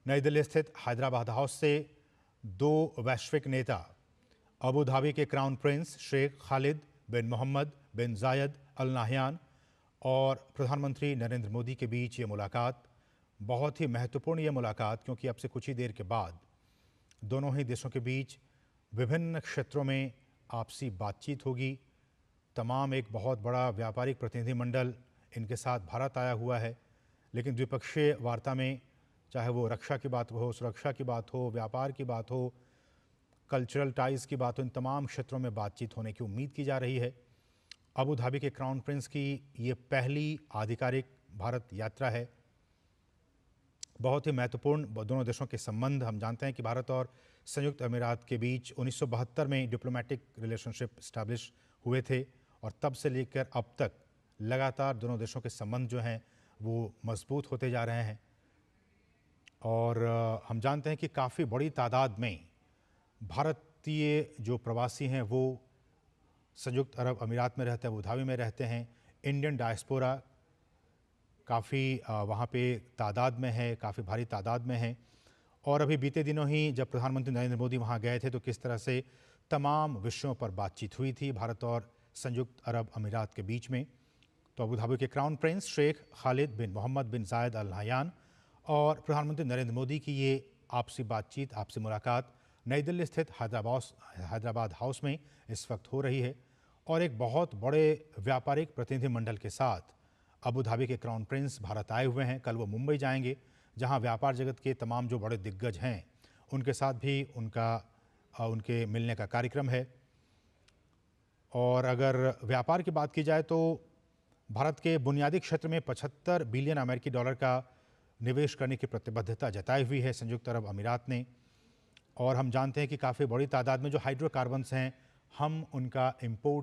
नई दिल्ली स्थित हैदराबाद हाउस से दो वैश्विक नेता अबू धाबी के क्राउन प्रिंस शेख खालिद बिन मोहम्मद बिन जायद अल नाहयान और प्रधानमंत्री नरेंद्र मोदी के बीच ये मुलाकात बहुत ही महत्वपूर्ण ये मुलाकात, क्योंकि अब से कुछ ही देर के बाद दोनों ही देशों के बीच विभिन्न क्षेत्रों में आपसी बातचीत होगी। तमाम एक बहुत बड़ा व्यापारिक प्रतिनिधिमंडल इनके साथ भारत आया हुआ है, लेकिन द्विपक्षीय वार्ता में चाहे वो रक्षा की बात हो, सुरक्षा की बात हो, व्यापार की बात हो, कल्चरल टाइज़ की बात हो, इन तमाम क्षेत्रों में बातचीत होने की उम्मीद की जा रही है। अबू धाबी के क्राउन प्रिंस की ये पहली आधिकारिक भारत यात्रा है। बहुत ही महत्वपूर्ण दोनों देशों के संबंध, हम जानते हैं कि भारत और संयुक्त अमीरात के बीच 1972 में डिप्लोमेटिक रिलेशनशिप इस्टेब्लिश हुए थे और तब से लेकर अब तक लगातार दोनों देशों के संबंध जो हैं वो मजबूत होते जा रहे हैं। और हम जानते हैं कि काफ़ी बड़ी तादाद में भारतीय जो प्रवासी हैं वो संयुक्त अरब अमीरात में रहते हैं, अबू धाबी में रहते हैं। इंडियन डायस्पोरा काफ़ी वहाँ पे तादाद में है, काफ़ी भारी तादाद में है। और अभी बीते दिनों ही जब प्रधानमंत्री नरेंद्र मोदी वहाँ गए थे तो किस तरह से तमाम विषयों पर बातचीत हुई थी भारत और संयुक्त अरब अमीरात के बीच में। तो अबू धाबी के क्राउन प्रिंस शेख खालिद बिन मोहम्मद बिन जायद अल नाहयान और प्रधानमंत्री नरेंद्र मोदी की ये आपसी बातचीत, आपसी मुलाकात नई दिल्ली स्थित हैदराबाद हाउस में इस वक्त हो रही है। और एक बहुत बड़े व्यापारिक प्रतिनिधिमंडल के साथ अबू धाबी के क्राउन प्रिंस भारत आए हुए हैं। कल वो मुंबई जाएंगे, जहां व्यापार जगत के तमाम जो बड़े दिग्गज हैं उनके साथ भी उनके मिलने का कार्यक्रम है। और अगर व्यापार की बात की जाए तो भारत के बुनियादी क्षेत्र में 75 बिलियन अमेरिकी डॉलर का निवेश करने की प्रतिबद्धता जताई हुई है संयुक्त अरब अमीरात ने। और हम जानते हैं कि काफ़ी बड़ी तादाद में जो हाइड्रोकार्बन्स हैं हम उनका इंपोर्ट